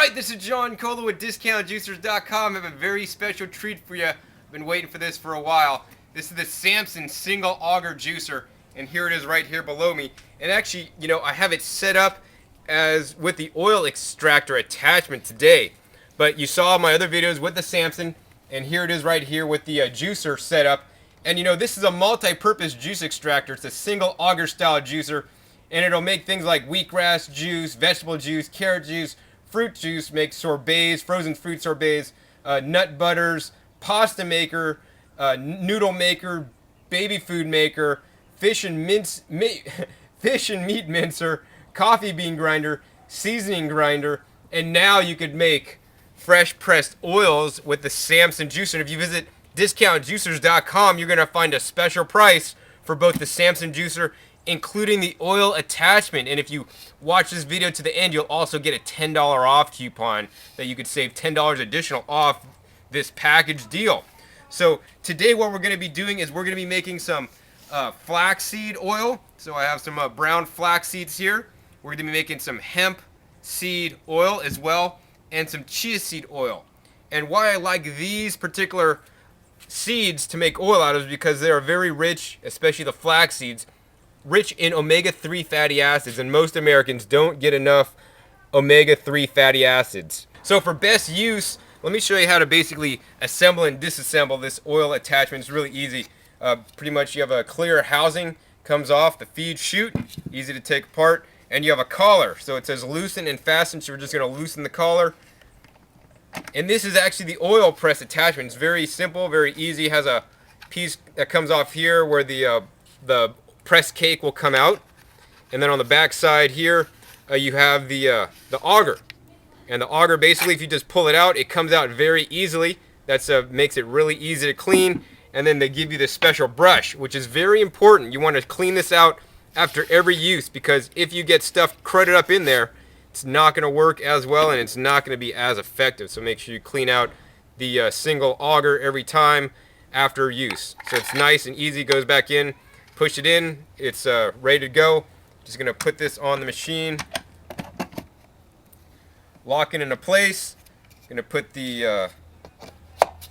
Alright, this is John Cola with DiscountJuicers.com. I have a very special treat for you. I've been waiting for this for a while. This is the Samson single auger juicer, and here it is right here below me. And actually, I have it set up as with the oil extractor attachment today. But you saw my other videos with the Samson, and here it is right here with the juicer set up. And this is a multi-purpose juice extractor. It's a single auger style juicer, and it'll make things like wheatgrass juice, vegetable juice, carrot juice, fruit juice, make sorbets, frozen fruit sorbets, nut butters, pasta maker, noodle maker, baby food maker, fish and meat mincer, coffee bean grinder, seasoning grinder, and now you could make fresh pressed oils with the Samson juicer. And if you visit DiscountJuicers.com, you're going to find a special price for both the Samson juicer, including the oil attachment. And if you watch this video to the end, you'll also get a $10 off coupon that you could save $10 additional off this package deal. So today what we're going to be doing is we're going to be making some flaxseed oil. So I have some brown flax seeds here. We're going to be making some hemp seed oil as well, and some chia seed oil. And why I like these particular seeds to make oil out of is because they are very rich, especially the flax seeds, rich in omega-3 fatty acids, and most Americans don't get enough omega-3 fatty acids. So for best use, let me show you how to basically assemble and disassemble this oil attachment. It's really easy. Pretty much you have a clear housing, comes off the feed chute, easy to take apart, and you have a collar. So it says loosen and fasten, so we're just going to loosen the collar. And this is actually the oil press attachment. It's very simple, very easy. It has a piece that comes off here where the press cake will come out, and then on the back side here you have the auger. And the auger, basically, if you just pull it out, it comes out very easily. That's makes it really easy to clean. And then they give you this special brush, which is very important. You want to clean this out after every use, because if you get stuff cruded up in there, it's not going to work as well, and it's not going to be as effective. So make sure you clean out the single auger every time after use. So it's nice and easy, goes back in. Push it in, it's ready to go. Just gonna put this on the machine, lock it into place. Gonna put the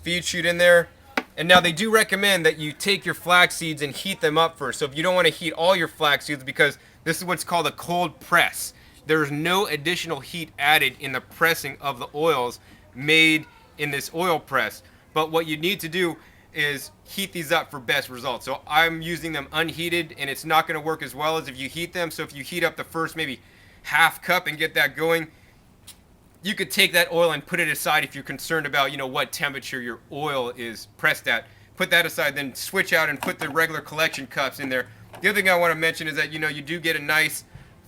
feed chute in there. And now they do recommend that you take your flax seeds and heat them up first. So if you don't want to heat all your flax seeds, because this is what's called a cold press, there's no additional heat added in the pressing of the oils made in this oil press. But what you need to do is heat these up for best results. So I'm using them unheated, and it's not going to work as well as if you heat them. So if you heat up the first maybe half cup and get that going, you could take that oil and put it aside if you're concerned about what temperature your oil is pressed at. Put that aside, then switch out and put the regular collection cups in there. The other thing I want to mention is that you do get a nice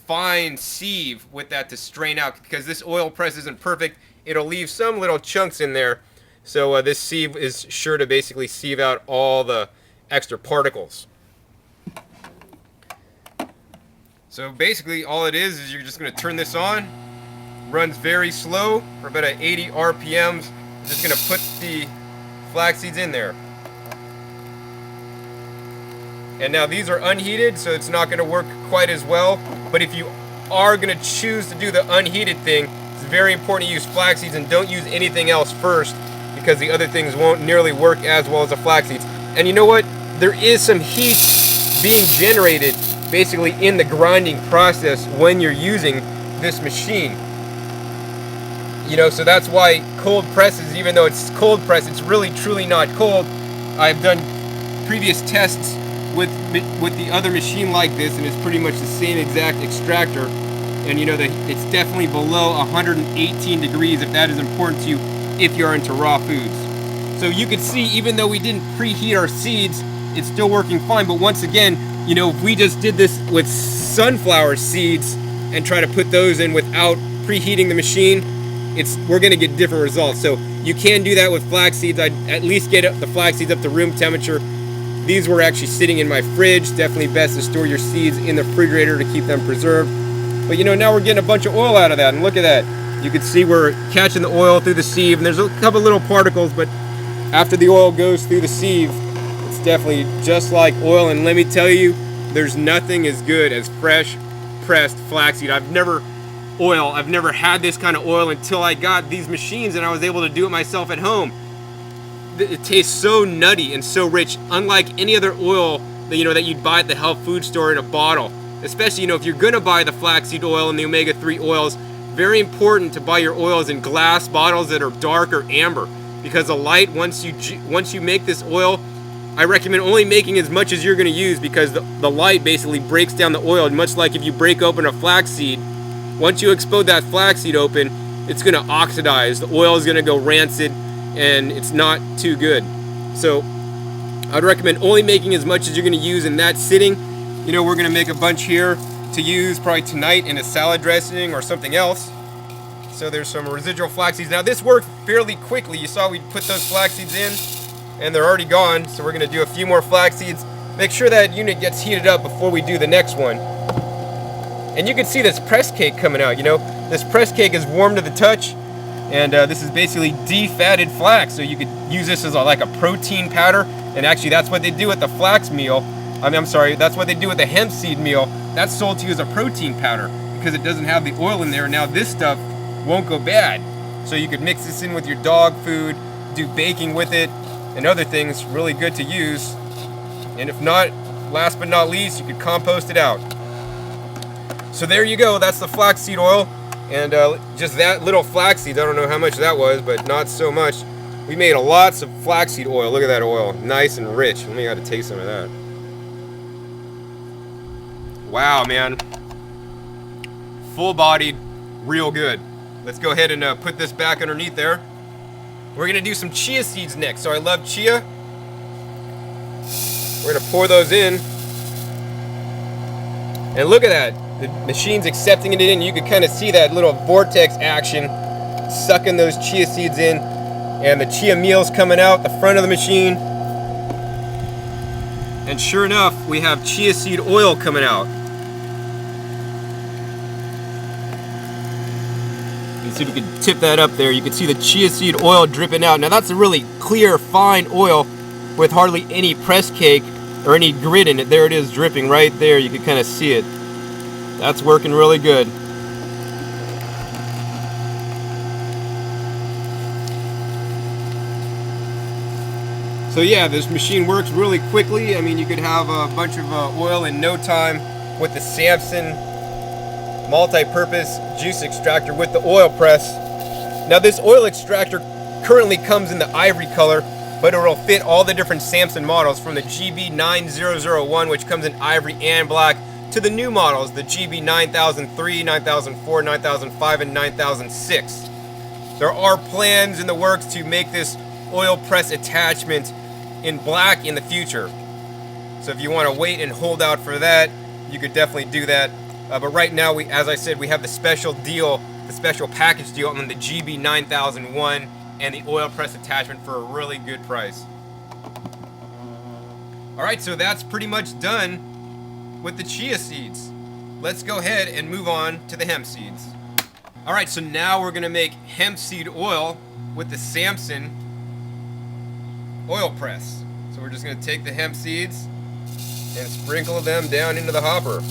fine sieve with that to strain out, because this oil press isn't perfect. It'll leave some little chunks in there. So this sieve is sure to basically sieve out all the extra particles. So basically all it is you're just going to turn this on. Runs very slow for about 80 RPMs. I'm just going to put the flax seeds in there. And now these are unheated, so it's not going to work quite as well. But if you are going to choose to do the unheated thing, it's very important to use flax seeds and don't use anything else first, because the other things won't nearly work as well as the flax seeds. And you know what? There is some heat being generated basically in the grinding process when you're using this machine. So that's why cold presses, even though it's cold press, it's really truly not cold. I've done previous tests with the other machine like this, and it's pretty much the same exact extractor. And it's definitely below 118 degrees if that is important to you, if you're into raw foods. So you could see, even though we didn't preheat our seeds, it's still working fine. But once again, if we just did this with sunflower seeds and try to put those in without preheating the machine, we're going to get different results. So you can do that with flax seeds. I'd at least get the flax seeds up to room temperature. These were actually sitting in my fridge. Definitely best to store your seeds in the refrigerator to keep them preserved. But now we're getting a bunch of oil out of that, and look at that. You can see we're catching the oil through the sieve, and there's a couple little particles, but after the oil goes through the sieve, it's definitely just like oil. And let me tell you, there's nothing as good as fresh pressed flaxseed. I've never oil. I've never had this kind of oil until I got these machines and I was able to do it myself at home. It tastes so nutty and so rich, unlike any other oil that that you'd buy at the health food store in a bottle. Especially if you're gonna buy the flaxseed oil and the omega-3 oils, very important to buy your oils in glass bottles that are dark or amber, because the light, once you make this oil, I recommend only making as much as you're going to use, because the light basically breaks down the oil. And much like if you break open a flaxseed, once you explode that flaxseed open, it's going to oxidize. The oil is going to go rancid, and it's not too good. So I'd recommend only making as much as you're going to use in that sitting. We're going to make a bunch here to use probably tonight in a salad dressing or something else. So there's some residual flax seeds. Now this worked fairly quickly. You saw we put those flax seeds in and they're already gone. So we're gonna do a few more flax seeds. Make sure that unit gets heated up before we do the next one. And you can see this press cake coming out. This press cake is warm to the touch, and this is basically defatted flax. So you could use this as like a protein powder. And actually that's what they do with the flax meal. That's what they do with the hemp seed meal. That's sold to you as a protein powder because it doesn't have the oil in there. Now this stuff won't go bad. So you could mix this in with your dog food, do baking with it, and other things. Really good to use. And if not, last but not least, you could compost it out. So there you go. That's the flaxseed oil. And just that little flaxseed, I don't know how much that was, but not so much. We made lots of flaxseed oil. Look at that oil. Nice and rich. Let me gotta taste some of that. Wow, man. Full-bodied, real good. Let's go ahead and put this back underneath there. We're gonna do some chia seeds next. So I love chia. We're gonna pour those in. And look at that. The machine's accepting it in. You can kind of see that little vortex action sucking those chia seeds in. And the chia meal's coming out the front of the machine. And sure enough, we have chia seed oil coming out. See if we can tip that up there. You can see the chia seed oil dripping out. Now that's a really clear, fine oil with hardly any press cake or any grit in it. There it is dripping right there. You can kind of see it. That's working really good. So yeah, this machine works really quickly. I mean, you could have a bunch of oil in no time with the Samson multi-purpose juice extractor with the oil press. Now this oil extractor currently comes in the ivory color, but it will fit all the different Samson models, from the GB9001, which comes in ivory and black, to the new models, the GB9003, 9004, 9005, and 9006. There are plans in the works to make this oil press attachment in black in the future. So if you want to wait and hold out for that, you could definitely do that. But right now, as I said, we have the special deal, the special package deal on the GB9001 and the oil press attachment for a really good price. Alright, so that's pretty much done with the chia seeds. Let's go ahead and move on to the hemp seeds. Alright, so now we're going to make hemp seed oil with the Samson oil press. So we're just going to take the hemp seeds and sprinkle them down into the hopper.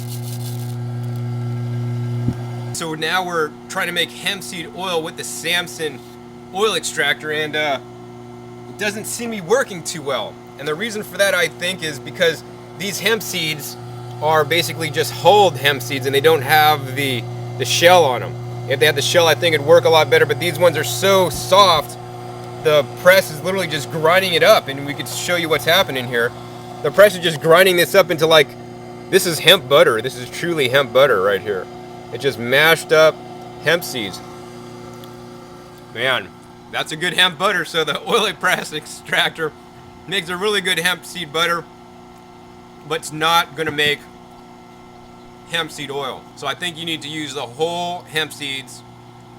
So now we're trying to make hemp seed oil with the Samson oil extractor, and it doesn't seem to be working too well. And the reason for that, I think, is because these hemp seeds are basically just hulled hemp seeds and they don't have the shell on them. If they had the shell, I think it'd work a lot better, but these ones are so soft, the press is literally just grinding it up, and we could show you what's happening here. The press is just grinding this up into, like, this is hemp butter. This is truly hemp butter right here. It's just mashed up hemp seeds. Man, that's a good hemp butter. So the oil press extractor makes a really good hemp seed butter, but it's not going to make hemp seed oil. So I think you need to use the whole hemp seeds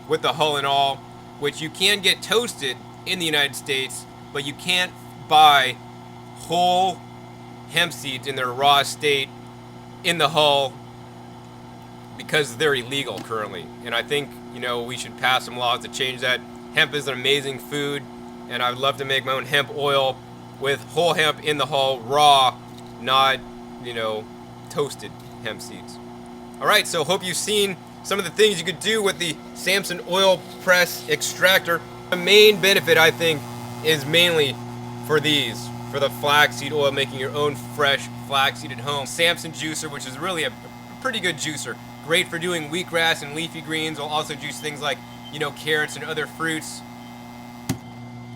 with the hull and all, which you can get toasted in the United States, but you can't buy whole hemp seeds in their raw state in the hull, because they're illegal currently. And I think, we should pass some laws to change that. Hemp is an amazing food, and I'd love to make my own hemp oil with whole hemp in the hull, raw, not, toasted hemp seeds. Alright, so hope you've seen some of the things you could do with the Samson oil press extractor. The main benefit, I think, is mainly for these, for the flaxseed oil, making your own fresh flaxseed at home. Samson juicer, which is really a pretty good juicer. Great for doing wheatgrass and leafy greens. Will also juice things like, you know, carrots and other fruits.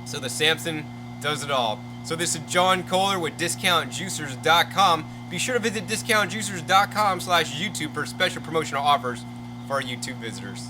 So the Samson does it all. So this is John Kohler with DiscountJuicers.com. Be sure to visit DiscountJuicers.com/YouTube for special promotional offers for our YouTube visitors.